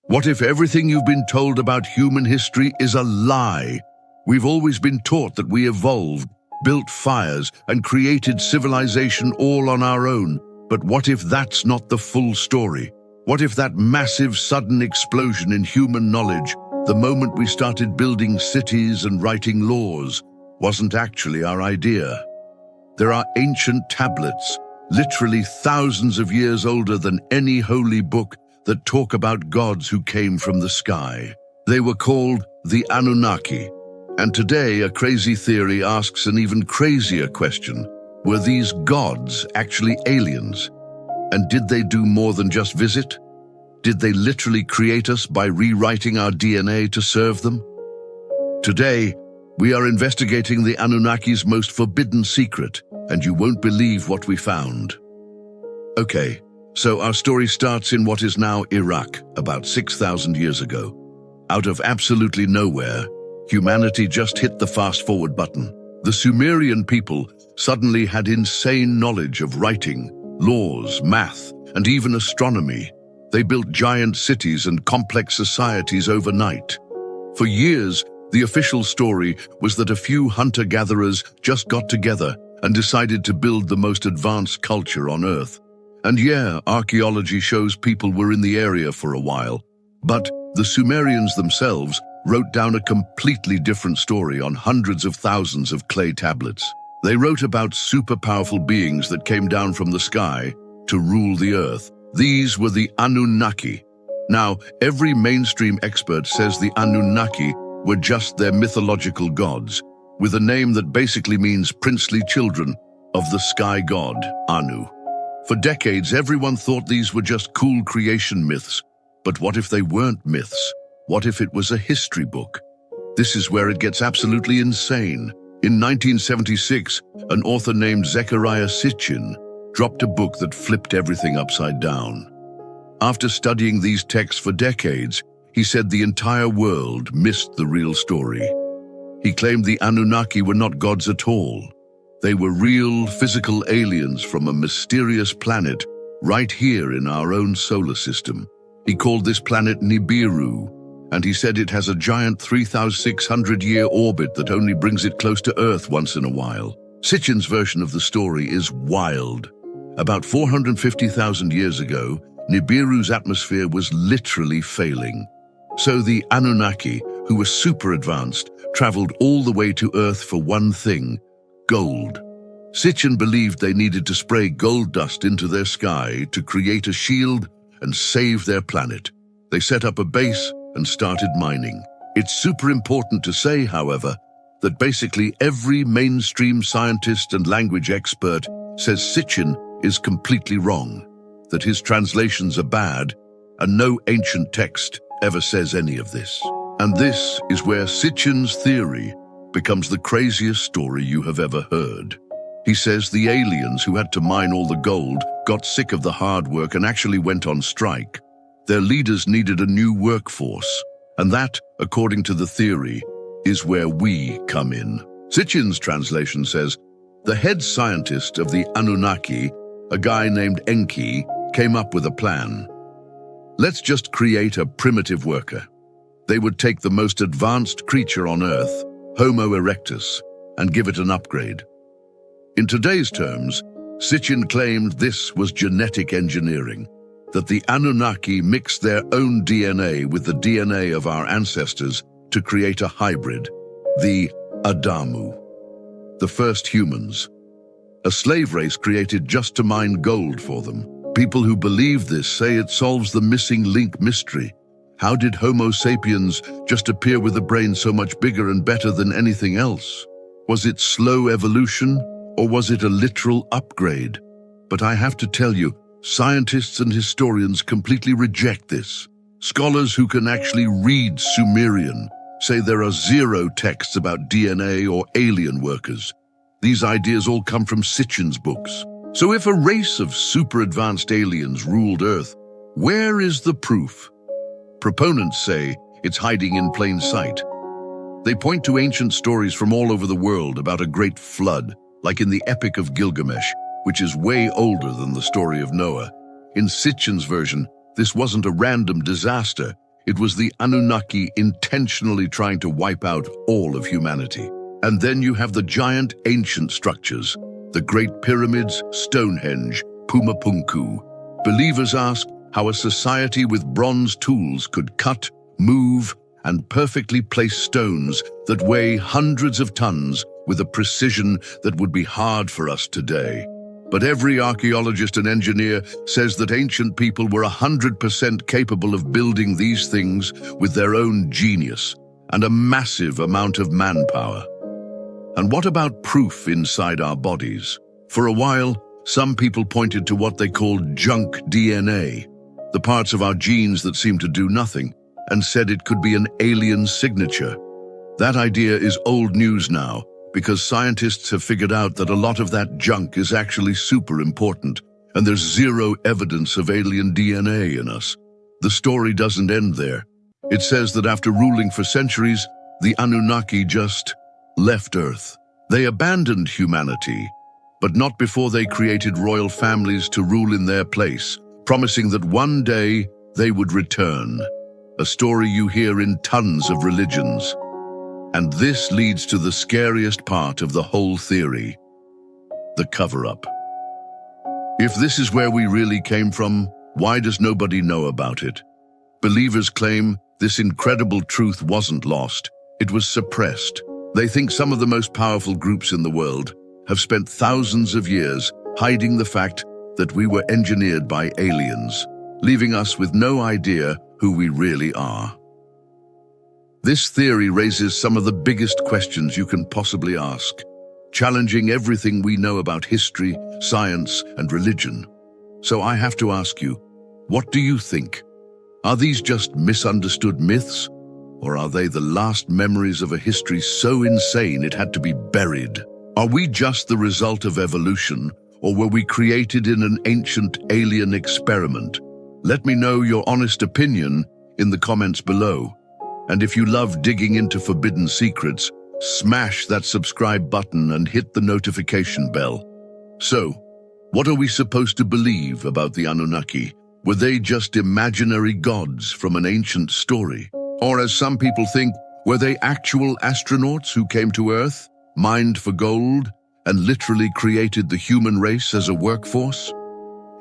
What if everything you've been told about human history is a lie? We've always been taught that we evolved, built fires, and created civilization all on our own. But what if that's not the full story? What if that massive sudden explosion in human knowledge, the moment we started building cities and writing laws, wasn't actually our idea? There are ancient tablets, literally thousands of years older than any holy book, that talk about gods who came from the sky. They were called the Anunnaki. And today, a crazy theory asks an even crazier question. Were these gods actually aliens? And did they do more than just visit? Did they literally create us by rewriting our DNA to serve them? Today, we are investigating the Anunnaki's most forbidden secret, and you won't believe what we found. Okay, so our story starts in what is now Iraq, about 6,000 years ago. Out of absolutely nowhere, humanity just hit the fast-forward button. The Sumerian people suddenly had insane knowledge of writing, laws, math, and even astronomy. They built giant cities and complex societies overnight. For years, the official story was that a few hunter-gatherers just got together and decided to build the most advanced culture on Earth. And yeah, archaeology shows people were in the area for a while, but the Sumerians themselves wrote down a completely different story on hundreds of thousands of clay tablets. They wrote about super-powerful beings that came down from the sky to rule the Earth. These were the Anunnaki. Now, every mainstream expert says the Anunnaki were just their mythological gods, with a name that basically means princely children of the sky god, Anu. For decades, everyone thought these were just cool creation myths. But what if they weren't myths? What if it was a history book? This is where it gets absolutely insane. In 1976, an author named Zecharia Sitchin dropped a book that flipped everything upside down. After studying these texts for decades, he said the entire world missed the real story. He claimed the Anunnaki were not gods at all. They were real, physical aliens from a mysterious planet right here in our own solar system. He called this planet Nibiru, and he said it has a giant 3,600-year orbit that only brings it close to Earth once in a while. Sitchin's version of the story is wild. About 450,000 years ago, Nibiru's atmosphere was literally failing. So the Anunnaki, who were super advanced, traveled all the way to Earth for one thing: gold. Sitchin believed they needed to spray gold dust into their sky to create a shield and save their planet. They set up a base and started mining. It's super important to say, however, that basically every mainstream scientist and language expert says Sitchin is completely wrong, that his translations are bad, and no ancient text ever says any of this. And this is where Sitchin's theory becomes the craziest story you have ever heard. He says the aliens who had to mine all the gold got sick of the hard work and actually went on strike. Their leaders needed a new workforce, and that, according to the theory, is where we come in. Sitchin's translation says, the head scientist of the Anunnaki, a guy named Enki, came up with a plan. Let's just create a primitive worker. They would take the most advanced creature on Earth, Homo erectus, and give it an upgrade. In today's terms, Sitchin claimed this was genetic engineering, that the Anunnaki mixed their own DNA with the DNA of our ancestors to create a hybrid, the Adamu, the first humans, a slave race created just to mine gold for them. People who believe this say it solves the missing link mystery. How did Homo sapiens just appear with a brain so much bigger and better than anything else? Was it slow evolution, or was it a literal upgrade? But I have to tell you, scientists and historians completely reject this. Scholars who can actually read Sumerian say there are zero texts about DNA or alien workers. These ideas all come from Sitchin's books. So if a race of super-advanced aliens ruled Earth, where is the proof? Proponents say it's hiding in plain sight. They point to ancient stories from all over the world about a great flood, like in the Epic of Gilgamesh, which is way older than the story of Noah. In Sitchin's version, this wasn't a random disaster. it was the Anunnaki intentionally trying to wipe out all of humanity. And then you have the giant ancient structures, the Great Pyramids, Stonehenge, Pumapunku. Believers ask how a society with bronze tools could cut, move, and perfectly place stones that weigh hundreds of tons with a precision that would be hard for us today. But every archaeologist and engineer says that ancient people were 100% capable of building these things with their own genius and a massive amount of manpower. And what about proof inside our bodies? For a while, some people pointed to what they called junk DNA, the parts of our genes that seem to do nothing, and said it could be an alien signature. That idea is old news now, because scientists have figured out that a lot of that junk is actually super important, and there's zero evidence of alien DNA in us. The story doesn't end there. It says that after ruling for centuries, the Anunnaki just left Earth. They abandoned humanity, but not before they created royal families to rule in their place, promising that one day they would return. A story you hear in tons of religions. And this leads to the scariest part of the whole theory, the cover-up. If this is where we really came from, why does nobody know about it? Believers claim this incredible truth wasn't lost, it was suppressed. They think some of the most powerful groups in the world have spent thousands of years hiding the fact that we were engineered by aliens, leaving us with no idea who we really are. This theory raises some of the biggest questions you can possibly ask, challenging everything we know about history, science, and religion. So I have to ask you, what do you think? Are these just misunderstood myths? Or are they the last memories of a history so insane it had to be buried? Are we just the result of evolution, or were we created in an ancient alien experiment? Let me know your honest opinion in the comments below. And if you love digging into forbidden secrets, smash that subscribe button and hit the notification bell. So, what are we supposed to believe about the Anunnaki? Were they just imaginary gods from an ancient story? Or as some people think, were they actual astronauts who came to Earth, mined for gold, and literally created the human race as a workforce?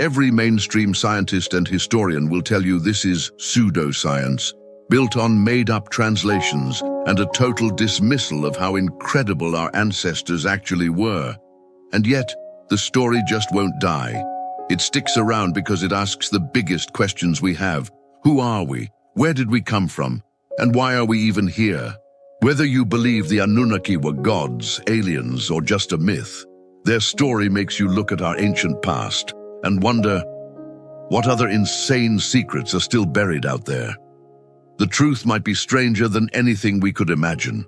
Every mainstream scientist and historian will tell you this is pseudoscience, built on made-up translations and a total dismissal of how incredible our ancestors actually were. And yet, the story just won't die. It sticks around because it asks the biggest questions we have. Who are we? Where did we come from? And why are we even here? Whether you believe the Anunnaki were gods, aliens, or just a myth, their story makes you look at our ancient past and wonder, what other insane secrets are still buried out there? The truth might be stranger than anything we could imagine.